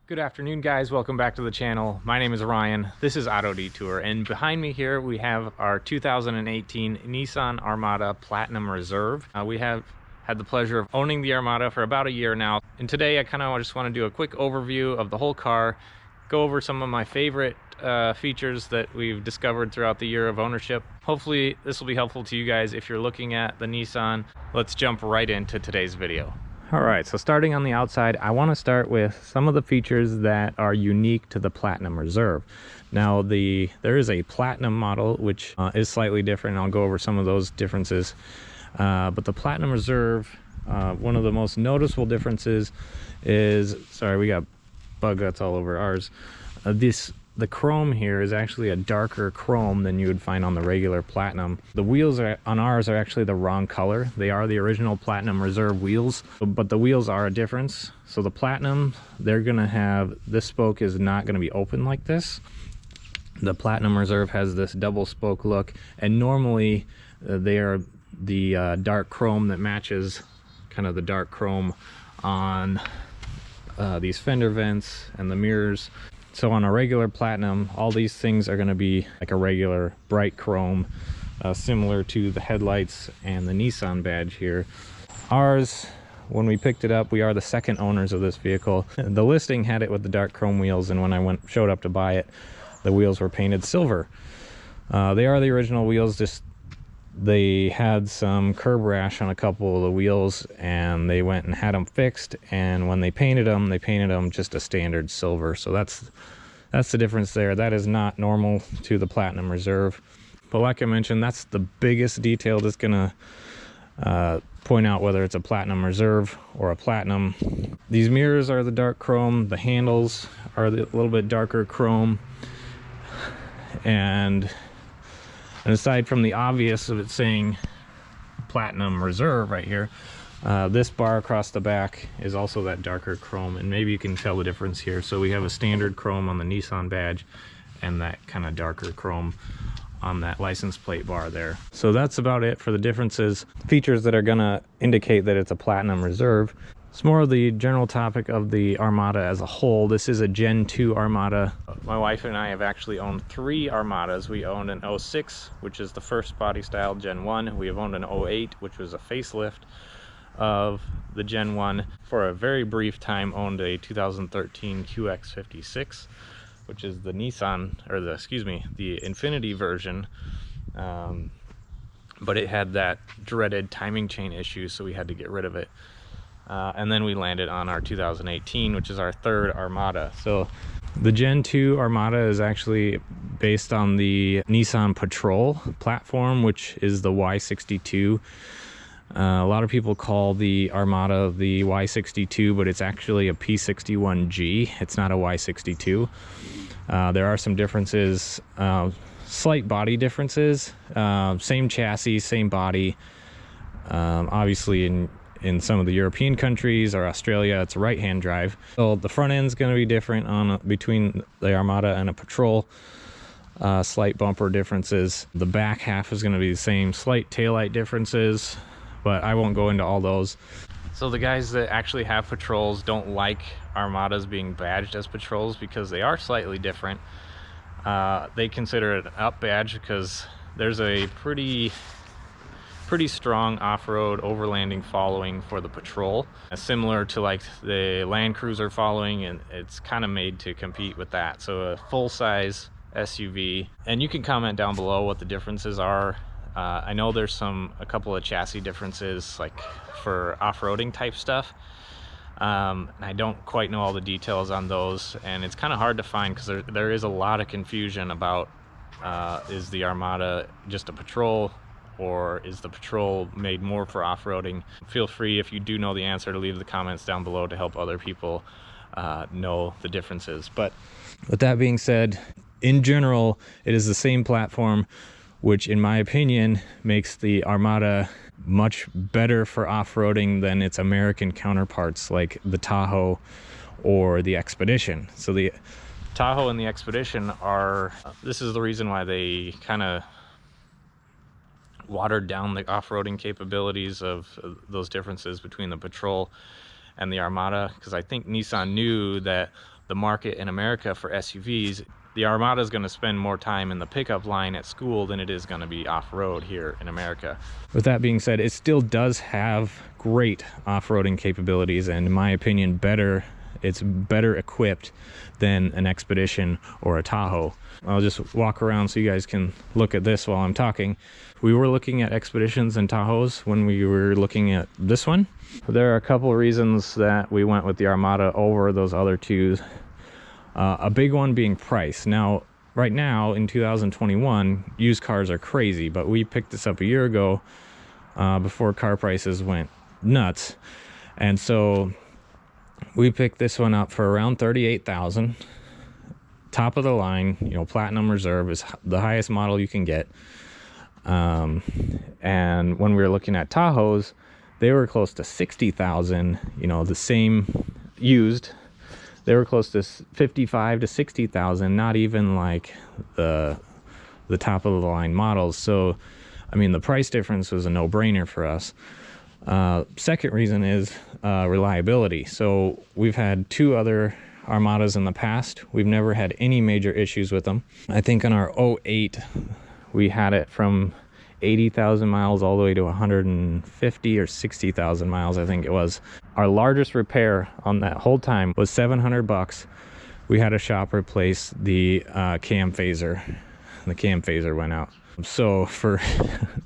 Good afternoon, guys. Welcome back to the channel. My name is Ryan. This is Auto Detour, and behind me here we have our 2018 Nissan Armada Platinum Reserve. We have had the pleasure of owning the Armada for about a year now, and today I kind of just want to do a quick overview of the whole car, go over some of my favorite features that we've discovered throughout the year of ownership. Hopefully this will be helpful to you guys if you're looking at the Nissan. Let's jump right into today's video. All right, so starting on the outside, I want to start with some of the features that are unique to the Platinum Reserve. Now, there is a Platinum model, which is slightly different. I'll go over some of those differences. But the Platinum Reserve, one of the most noticeable differences is, sorry, we got bug guts all over ours. The chrome here is actually a darker chrome than you would find on the regular Platinum. The wheels on ours are actually the wrong color. They are the original Platinum Reserve wheels, but the wheels are a difference. So the Platinum, they're gonna have, this spoke is not gonna be open like this. The Platinum Reserve has this double spoke look, and normally they are the dark chrome that matches kind of the dark chrome on these fender vents and the mirrors. So on a regular Platinum, all these things are going to be like a regular bright chrome, similar to the headlights and the Nissan badge here. Ours, when we picked it up, we are the second owners of this vehicle. The listing had it with the dark chrome wheels, and when I showed up to buy it, the wheels were painted silver. They are the original wheels, just they had some curb rash on a couple of the wheels, and they went and had them fixed, and when they painted them just a standard silver. So that's the difference there. That is not normal to the Platinum Reserve, but like I mentioned, that's the biggest detail that's gonna point out whether it's a Platinum Reserve or a Platinum. These mirrors are the dark chrome, the handles are the little bit darker chrome, and aside from the obvious of it saying Platinum Reserve right here, this bar across the back is also that darker chrome, and maybe you can tell the difference here. So we have a standard chrome on the Nissan badge and that kind of darker chrome on that license plate bar there. So that's about it for the differences. Features that are gonna indicate that it's a Platinum Reserve. It's more of the general topic of the Armada as a whole. This is a Gen 2 Armada. My wife and I have actually owned 3 Armadas. We owned an 06, which is the first body style Gen 1. We have owned an 08, which was a facelift of the Gen 1. For a very brief time, owned a 2013 QX56, which is the Nissan, or the Infiniti version. But it had that dreaded timing chain issue, so we had to get rid of it. And then we landed on our 2018, which is our 3rd Armada. So the Gen 2 Armada is actually based on the Nissan Patrol platform, which is the Y62. A lot of people call the Armada the Y62, but it's actually a P61G. It's not a Y62. There are some differences, slight body differences, same chassis, same body. Obviously in some of the European countries or Australia, it's a right-hand drive. So the front end's going to be different between the Armada and a Patrol. Slight bumper differences. The back half is going to be the same. Slight taillight differences, but I won't go into all those. So the guys that actually have Patrols don't like Armadas being badged as Patrols because they are slightly different. They consider it an up badge because there's a pretty strong off-road overlanding following for the Patrol, similar to like the Land Cruiser following, and it's kind of made to compete with that. So a full-size SUV, and you can comment down below what the differences are. I know there's a couple of chassis differences like for off-roading type stuff. I don't quite know all the details on those, and it's kind of hard to find because there is a lot of confusion about is the Armada just a Patrol, or is the Patrol made more for off-roading? Feel free, if you do know the answer, to leave the comments down below to help other people know the differences. But with that being said, in general, it is the same platform, which in my opinion makes the Armada much better for off-roading than its American counterparts like the Tahoe or the Expedition. So the Tahoe and the Expedition are, this is the reason why they kind of watered down the off-roading capabilities of those differences between the Patrol and the Armada, because I think Nissan knew that the market in America for SUVs, the Armada is going to spend more time in the pickup line at school than it is going to be off-road here in America. With that being said, it still does have great off-roading capabilities, and in my opinion, it's better equipped than an Expedition or a Tahoe. I'll just walk around so you guys can look at this while I'm talking. We were looking at Expeditions and Tahoes when we were looking at this one. There are a couple of reasons that we went with the Armada over those other two. A big one being price. Now, right now in 2021, used cars are crazy, but we picked this up a year ago before car prices went nuts. And so we picked this one up for around $38,000. Top of the line, you know, Platinum Reserve is the highest model you can get. And when we were looking at Tahoes, they were close to $60,000, you know, the same used. They were close to $55,000 to $60,000, not even like the top of the line models. So, I mean, the price difference was a no-brainer for us. Second reason is reliability. So we've had two other Armadas in the past. We've never had any major issues with them. I think on our 08, we had it from 80,000 miles all the way to 150 or 60,000 miles, I think it was. Our largest repair on that whole time was $700. We had a shop replace the cam phaser. The cam phaser went out. So for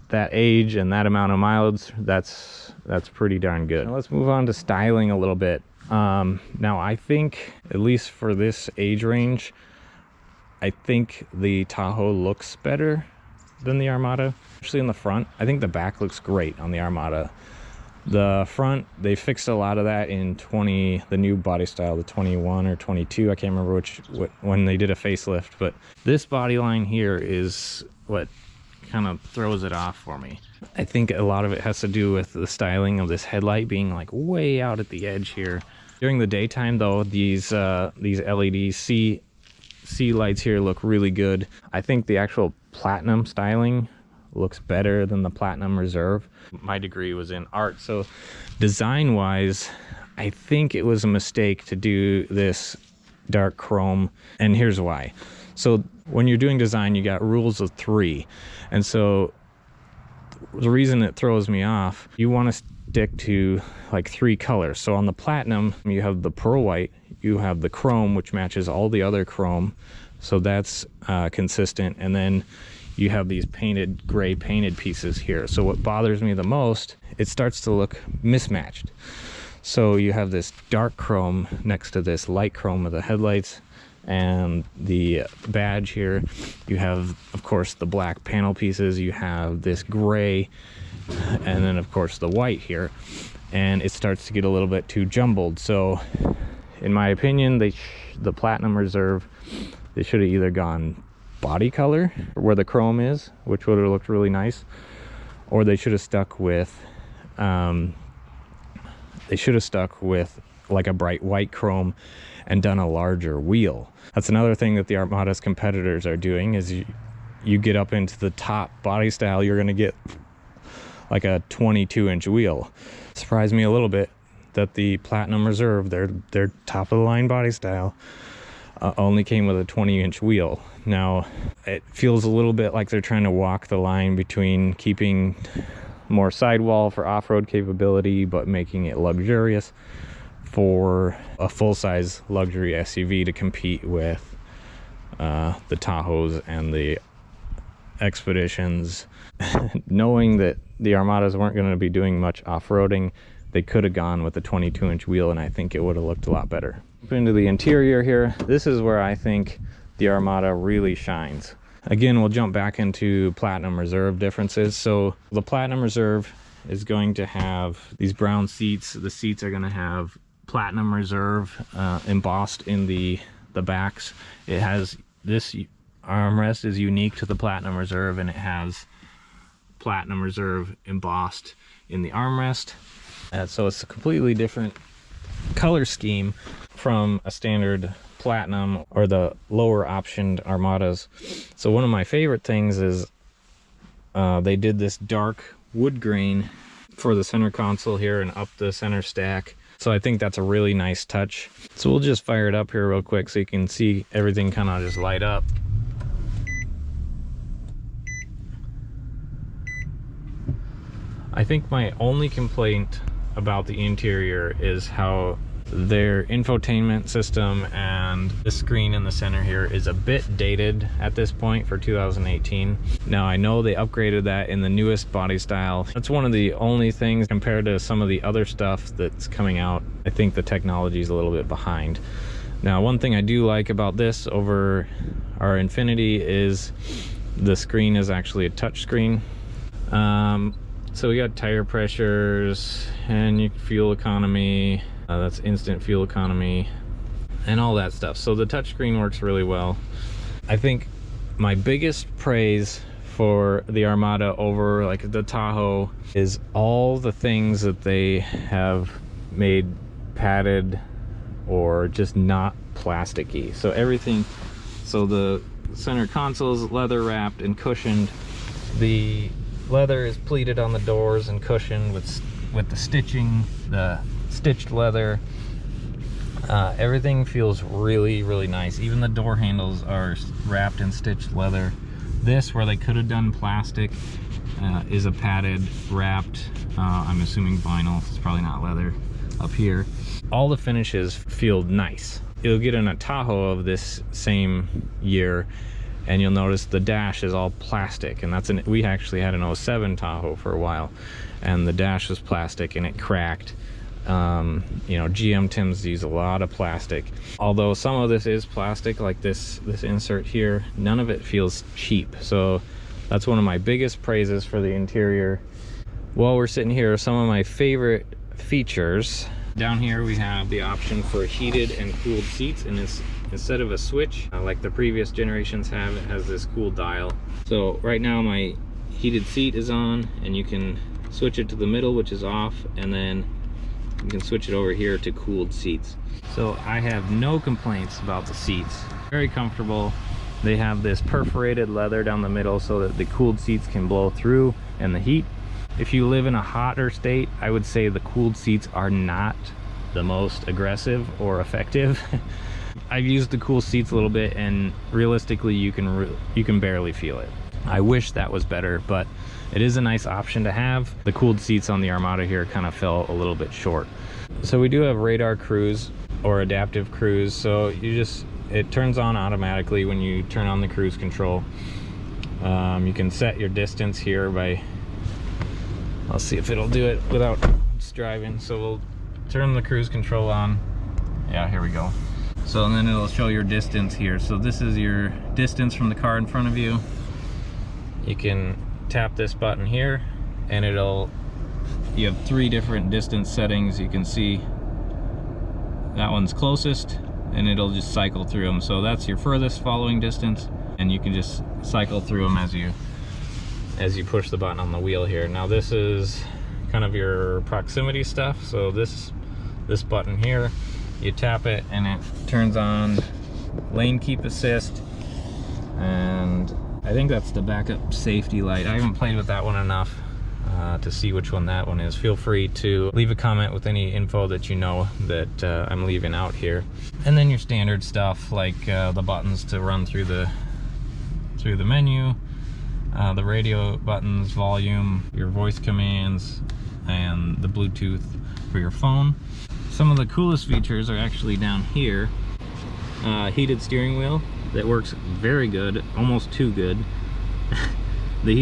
that age and that amount of mileage, that's pretty darn good. Now let's move on to styling a little bit. Now I think, at least for this age range, I think the Tahoe looks better than the Armada, especially in the front. I think the back looks great on the Armada. The front, they fixed a lot of that in the new body style, the 21 or 22. I can't remember when they did a facelift, but this body line here is what kind of throws it off for me. I think a lot of it has to do with the styling of this headlight being like way out at the edge here. During the daytime though, these LED C lights here look really good. I think the actual Platinum styling looks better than the Platinum Reserve. My degree was in art, so design wise, I think it was a mistake to do this dark chrome, and here's why. So when you're doing design, you got rules of three, and so the reason it throws me off, you want to stick to like three colors. So on the Platinum, you have the pearl white, you have the chrome, which matches all the other chrome, so that's consistent, and then you have these gray painted pieces here. So what bothers me the most, it starts to look mismatched. So you have this dark chrome next to this light chrome of the headlights and the badge here. You have, of course, the black panel pieces, you have this gray, and then of course the white here, and it starts to get a little bit too jumbled. So in my opinion, the Platinum Reserve, they should have either gone body color where the chrome is, which would have looked really nice, or they should have stuck with like a bright white chrome and done a larger wheel. That's another thing that the Armada's competitors are doing, is you get up into the top body style, you're going to get like a 22-inch wheel. Surprised me a little bit that the Platinum Reserve, their top of the line body style, only came with a 20-inch wheel. Now it feels a little bit like they're trying to walk the line between keeping more sidewall for off-road capability but making it luxurious for a full-size luxury SUV to compete with the Tahoes and the Expeditions. Knowing that the Armadas weren't going to be doing much off-roading, they could have gone with a 22-inch wheel, and I think it would have looked a lot better. Up into the interior here, this is where I think the Armada really shines. Again, we'll jump back into Platinum Reserve differences. So the Platinum Reserve is going to have these brown seats. The seats are going to have Platinum Reserve embossed in the backs. It has this armrest is unique to the Platinum Reserve, and it has Platinum Reserve embossed in the armrest. So it's a completely different color scheme from a standard Platinum or the lower optioned Armadas. So one of my favorite things is they did this dark wood grain for the center console here and up the center stack. So I think that's a really nice touch. So we'll just fire it up here real quick so you can see everything kind of just light up. I think my only complaint about the interior is how their infotainment system and the screen in the center here is a bit dated at this point for 2018. Now I know they upgraded that in the newest body style. That's one of the only things compared to some of the other stuff that's coming out. I think the technology is a little bit behind. Now one thing I do like about this over our Infiniti is the screen is actually a touch screen. So we got tire pressures and fuel economy. That's instant fuel economy and all that stuff. So the touchscreen works really well. I think my biggest praise for the Armada over like the Tahoe is all the things that they have made padded or just not plasticky. So everything, so the center console is leather wrapped and cushioned. The leather is pleated on the doors and cushioned with the stitching, the stitched leather. Everything feels really, really nice. Even the door handles are wrapped in stitched leather. This, where they could have done plastic, is a padded, wrapped, I'm assuming vinyl. It's probably not leather up here. All the finishes feel nice. You'll get in a Tahoe of this same year, and you'll notice the dash is all plastic, and we actually had an 07 Tahoe for a while, and the dash was plastic and it cracked. You know, GM tends to use a lot of plastic. Although some of this is plastic, like this insert here, none of it feels cheap. So that's one of my biggest praises for the interior. While we're sitting here, some of my favorite features. Down here we have the option for heated and cooled seats, and it's instead of a switch like the previous generations have, it has this cool dial. So right now my heated seat is on, and you can switch it to the middle, which is off, and then you can switch it over here to cooled seats. So I have no complaints about the seats. Very comfortable. They have this perforated leather down the middle so that the cooled seats can blow through and the heat. If you live in a hotter state, I would say the cooled seats are not the most aggressive or effective. I've used the cool seats a little bit, and realistically you can barely feel it. I wish that was better, but it is a nice option to have. The cooled seats on the Armada here kind of fell a little bit short. So we do have radar cruise or adaptive cruise. So it turns on automatically when you turn on the cruise control. You can set your distance here by, I'll see if it'll do it without just driving. So we'll turn the cruise control on. Yeah, here we go. So and then it'll show your distance here. So this is your distance from the car in front of you. You can tap this button here and you have 3 different distance settings. You can see that one's closest, and it'll just cycle through them. So that's your furthest following distance, and you can just cycle through them as you push the button on the wheel here. Now this is kind of your proximity stuff. So this button here, you tap it and it turns on lane keep assist, and I think that's the backup safety light. I haven't played with that one enough to see which one that one is. Feel free to leave a comment with any info that you know that I'm leaving out here. And then your standard stuff like the buttons to run through the menu, the radio buttons, volume, your voice commands, and the Bluetooth for your phone. Some of the coolest features are actually down here. Heated steering wheel that works very good, almost too good. The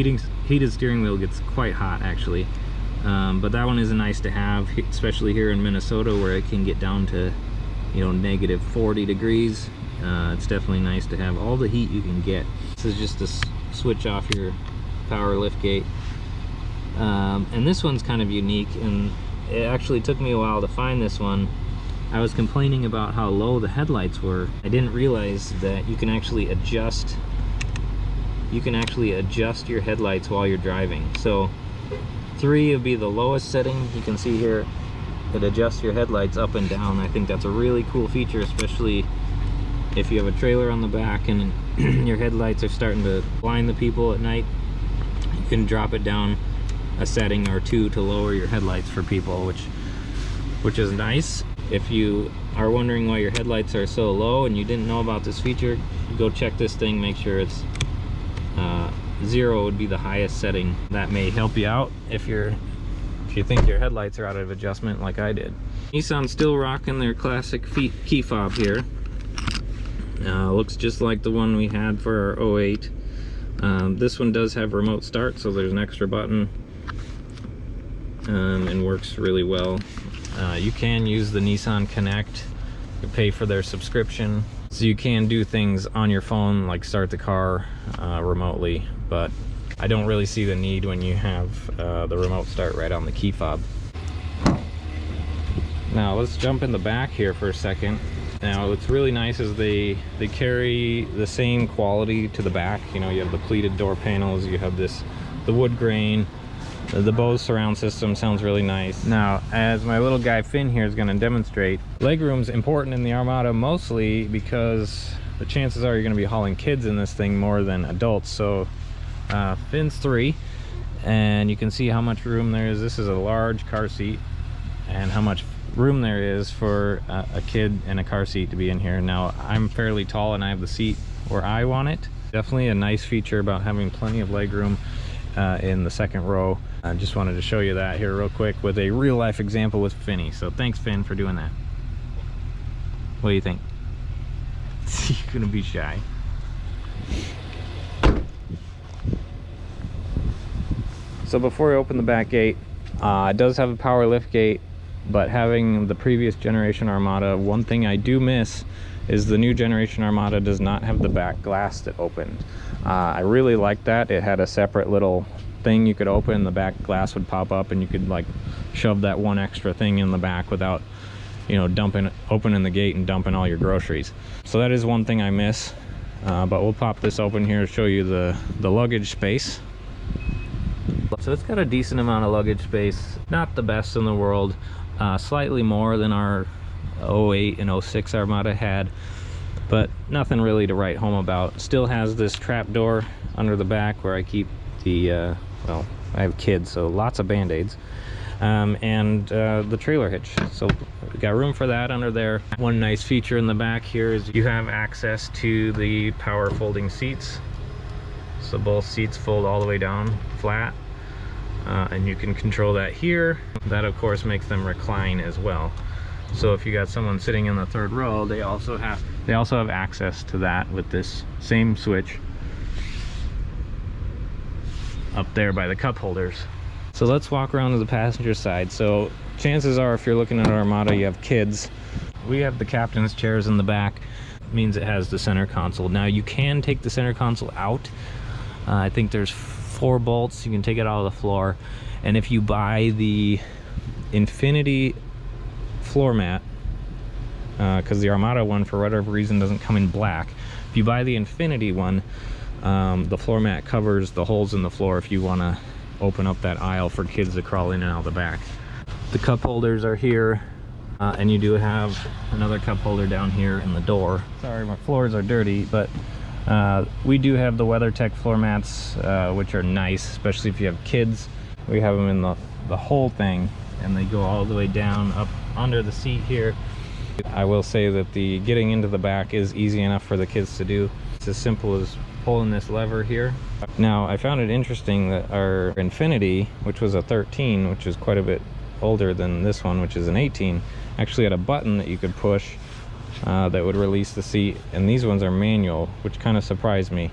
heated steering wheel gets quite hot actually, but that one is nice to have, especially here in Minnesota where it can get down to, you know, negative 40 degrees. It's definitely nice to have all the heat you can get. This is just to switch off your power lift gate, and this one's kind of unique, and it actually took me a while to find this one. I was complaining about how low the headlights were. I didn't realize that you can actually adjust your headlights while you're driving. So 3 would be the lowest setting. You can see here it adjusts your headlights up and down. I think that's a really cool feature, especially if you have a trailer on the back and your headlights are starting to blind the people at night. You can drop it down a setting or 2 to lower your headlights for people, which which is nice. If you are wondering why your headlights are so low and you didn't know about this feature, go check this thing, make sure it's 0 would be the highest setting. That may help you out if you think your headlights are out of adjustment like I did. Nissan's still rocking their classic key fob here. Looks just like the one we had for our 08. This one does have remote start, so there's an extra button, and works really well. You can use the Nissan Connect to pay for their subscription, so you can do things on your phone like start the car remotely, but I don't really see the need when you have the remote start right on the key fob. Now let's jump in the back here for a second. Now what's really nice is they carry the same quality to the back. You know, you have the pleated door panels, you have the wood grain. The Bose surround system sounds really nice. Now, as my little guy Finn here is going to demonstrate, legroom's important in the Armada mostly because the chances are you're going to be hauling kids in this thing more than adults. So Finn's 3, and you can see how much room there is. This is a large car seat, and how much room there is for a kid in a car seat to be in here. Now, I'm fairly tall and I have the seat where I want it. Definitely a nice feature about having plenty of legroom in the second row. I just wanted to show you that here real quick with a real life example with Finny. So thanks, Finn, for doing that. What do you think? You're gonna be shy. So before I open the back gate, it does have a power lift gate, but having the previous generation Armada, one thing I do miss is the new generation Armada does not have the back glass that opened. I really liked that. It had a separate little thing you could open, the back glass would pop up, and you could like shove that one extra thing in the back without, you know, opening the gate and dumping all your groceries. So that is one thing I miss. But we'll pop this open here to show you the luggage space. So it's got a decent amount of luggage space, not the best in the world, slightly more than our 08 and 06 Armada had, but nothing really to write home about. Still has this trap door under the back where I keep the well, I have kids, so lots of band-aids, and the trailer hitch. So we got room for that under there. One nice feature in the back here is you have access to the power folding seats. So both seats fold all the way down flat, and you can control that here. That of course makes them recline as well. So if you got someone sitting in the third row, they also have access to that with this same switch up there by the cup holders. So let's walk around to the passenger side. So chances are if you're looking at an Armada, you have kids. We have the captain's chairs in the back. It means it has the center console. Now you can take the center console out. I think there's 4 bolts. You can take it out of the floor. And if you buy the Infinity floor mat, because the Armada one for whatever reason doesn't come in black, if you buy the Infinity one, the floor mat covers the holes in the floor if you want to open up that aisle for kids to crawl in and out the back. The cup holders are here, and you do have another cup holder down here in the door. Sorry, my floors are dirty, but we do have the WeatherTech floor mats, which are nice, especially if you have kids. We have them in the whole thing, and they go all the way down up under the seat here. I will say that the getting into the back is easy enough for the kids to do. It's as simple as pulling this lever here. Now, I found it interesting that our Infinity, which was a 13, which is quite a bit older than this one, which is an 18, actually had a button that you could push that would release the seat, and these ones are manual, which kind of surprised me.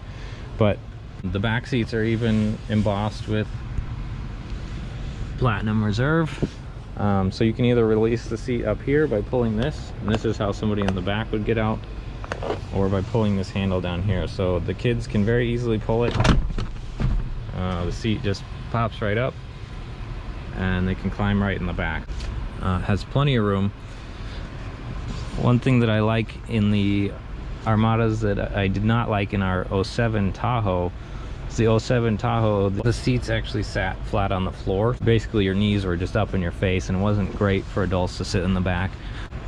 But the back seats are even embossed with Platinum Reserve, so you can either release the seat up here by pulling this, and this is how somebody in the back would get out, or by pulling this handle down here. So the kids can very easily pull it. The seat just pops right up, and they can climb right in the back. Has plenty of room. One thing that I like in the Armadas that I did not like in our 07 Tahoe is the 07 Tahoe, the seats actually sat flat on the floor. Basically your knees were just up in your face, and it wasn't great for adults to sit in the back.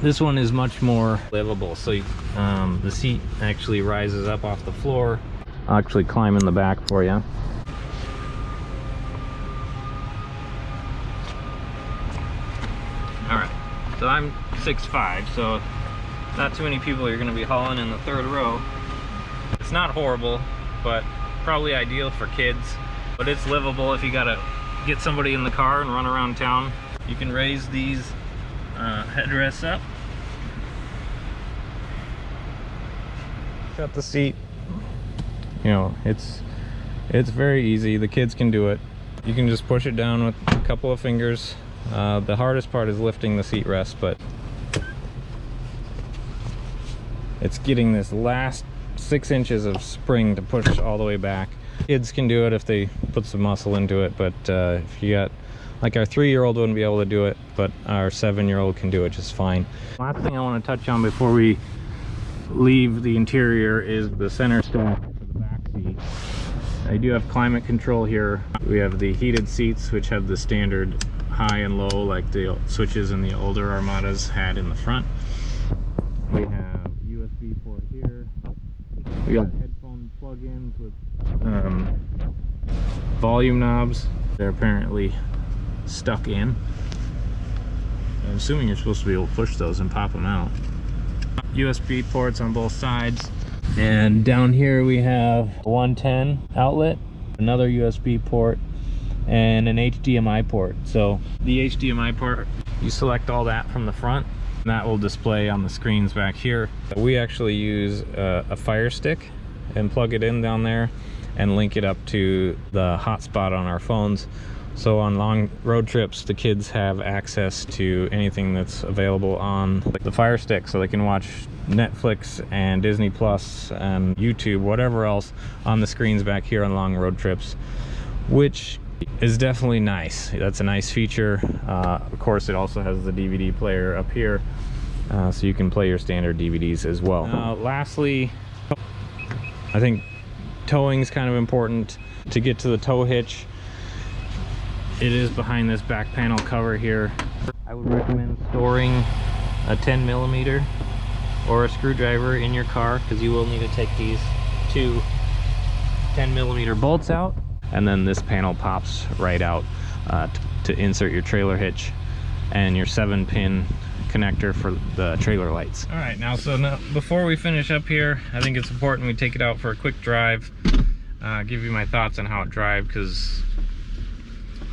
This one is much more livable, so the seat actually rises up off the floor. I'll actually climb in the back for you. Alright, So I'm 6'5", so not too many people are going to be hauling in the third row. It's not horrible, but probably ideal for kids. But it's livable if you gotta get somebody in the car and run around town. You can raise these headrests up. Got the seat. You know, it's very easy. The kids can do it. You can just push it down with a couple of fingers. The hardest part is lifting the seat rest, but it's getting this last 6 inches of spring to push all the way back. Kids can do it if they put some muscle into it, but if you got, like, our 3-year-old wouldn't be able to do it, but our 7-year-old can do it just fine. Last thing I want to touch on before we leave the interior is the center stack for the back seat. I do have climate control here. We have the heated seats, which have the standard high and low like the switches in the older Armadas had in the front. We have USB port here. We got headphone plug-ins with volume knobs. They're apparently stuck in. I'm assuming you're supposed to be able to push those and pop them out. USB ports on both sides. And down here we have a 110 outlet, another USB port, and an HDMI port. So the HDMI port, you select all that from the front, and that will display on the screens back here. We actually use a Fire Stick and plug it in down there and link it up to the hotspot on our phones. So on long road trips, the kids have access to anything that's available on the Fire Stick, so they can watch Netflix and Disney Plus and YouTube, whatever else, on the screens back here on long road trips, which is definitely nice. That's a nice feature. Of course, it also has the DVD player up here, so you can play your standard DVDs as well. Lastly, I think towing is kind of important. To get to the tow hitch, it is behind this back panel cover here. I would recommend storing a 10mm or a screwdriver in your car, because you will need to take these two 10mm bolts out, and then this panel pops right out to insert your trailer hitch and your 7-pin connector for the trailer lights. All right, now before we finish up here, I think it's important we take it out for a quick drive, give you my thoughts on how it drives, because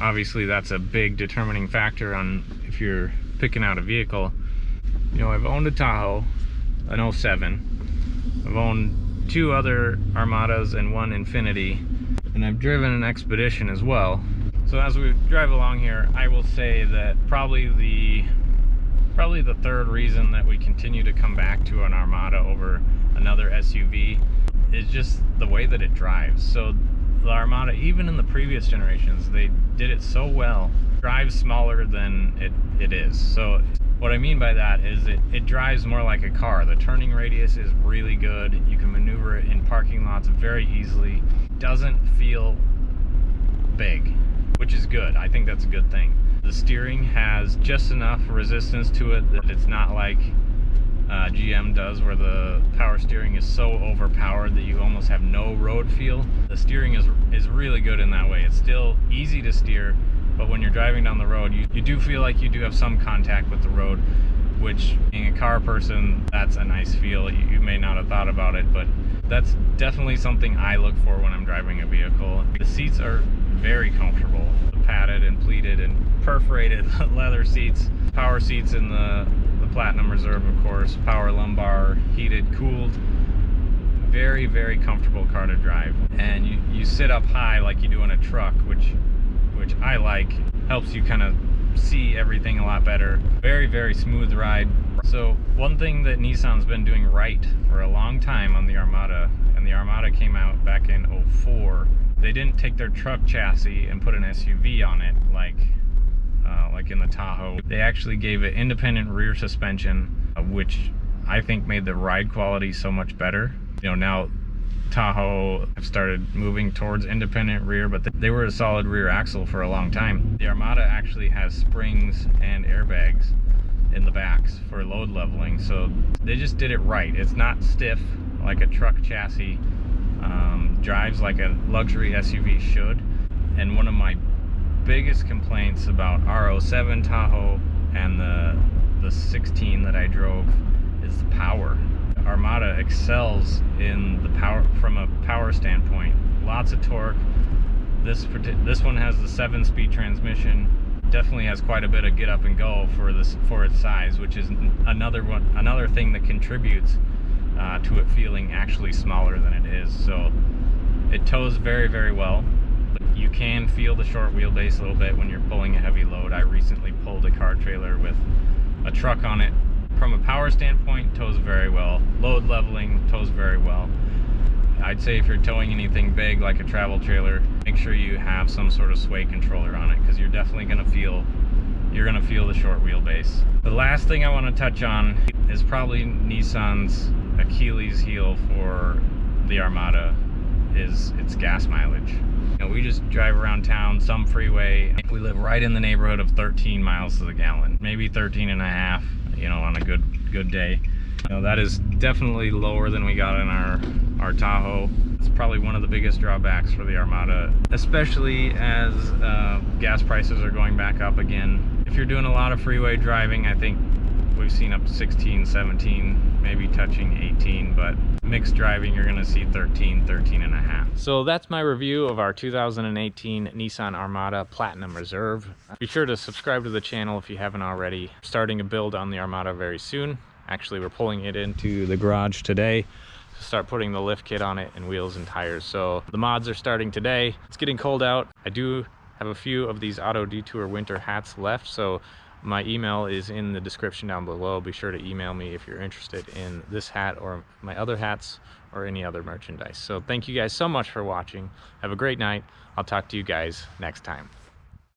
obviously that's a big determining factor on if you're picking out a vehicle. You know, I've owned a Tahoe, an 07. I've owned 2 other Armadas and 1 Infinity, and I've driven an Expedition as well. So as we drive along here, I will say that probably the third reason that we continue to come back to an Armada over another SUV is just the way that it drives. So the Armada, even in the previous generations, they did it so well. It drives smaller than it is. So what I mean by that is it drives more like a car. The turning radius is really good. You can maneuver it in parking lots very easily. It doesn't feel big, which is good. I think that's a good thing. The steering has just enough resistance to it that it's not like GM does, where the power steering is so overpowered that you almost have no road feel. The steering is really good in that way. It's still easy to steer, but when you're driving down the road, you do feel like you do have some contact with the road, which, being a car person, that's a nice feel. You may not have thought about it, but that's definitely something I look for when I'm driving a vehicle. The seats are very comfortable. The padded and pleated and perforated leather seats, power seats in the Platinum Reserve, of course, power lumbar, heated, cooled. Very, very comfortable car to drive. And you sit up high like you do in a truck, which I like. Helps you kind of see everything a lot better. Very, very smooth ride. So one thing that Nissan's been doing right for a long time on the Armada, and the Armada came out back in 04, they didn't take their truck chassis and put an SUV on it like in the Tahoe. They actually gave it independent rear suspension, which I think made the ride quality so much better. You know, now Tahoe have started moving towards independent rear, but they were a solid rear axle for a long time. The Armada actually has springs and airbags in the backs for load leveling, so they just did it right. It's not stiff like a truck chassis. Drives like a luxury SUV should. And one of my biggest complaints about R07 Tahoe and the the 16 that I drove is the power. Armada excels in the power from a power standpoint. Lots of torque. This one has the 7-speed transmission. Definitely has quite a bit of get up and go for its size, which is another thing that contributes to it feeling actually smaller than it is. So it tows very, very well. You can feel the short wheelbase a little bit when you're pulling a heavy load. I recently pulled a car trailer with a truck on it. From a power standpoint, tows very well. Load leveling, tows very well. I'd say if you're towing anything big like a travel trailer, make sure you have some sort of sway controller on it, because you're definitely going to feel the short wheelbase. The last thing I want to touch on is probably Nissan's Achilles heel for the Armada is its gas mileage. You know, we just drive around town, some freeway. We live right in the neighborhood of 13 miles to the gallon, maybe 13 and a half, you know, on a good day. You know, that is definitely lower than we got in our Tahoe. It's probably one of the biggest drawbacks for the Armada, especially as gas prices are going back up again. If you're doing a lot of freeway driving, I think we've seen up to 16, 17, maybe touching 18, but mixed driving, you're gonna see 13 and a half. So that's my review of our 2018 Nissan Armada Platinum Reserve. Be sure to subscribe to the channel if you haven't already. Starting a build on the Armada very soon. Actually, we're pulling it into the garage today to start putting the lift kit on it and wheels and tires. So the mods are starting today. It's getting cold out. I do have a few of these Auto Detour winter hats left, so my email is in the description down below. Be sure to email me if you're interested in this hat or my other hats or any other merchandise. So thank you guys so much for watching. Have a great night. I'll talk to you guys next time.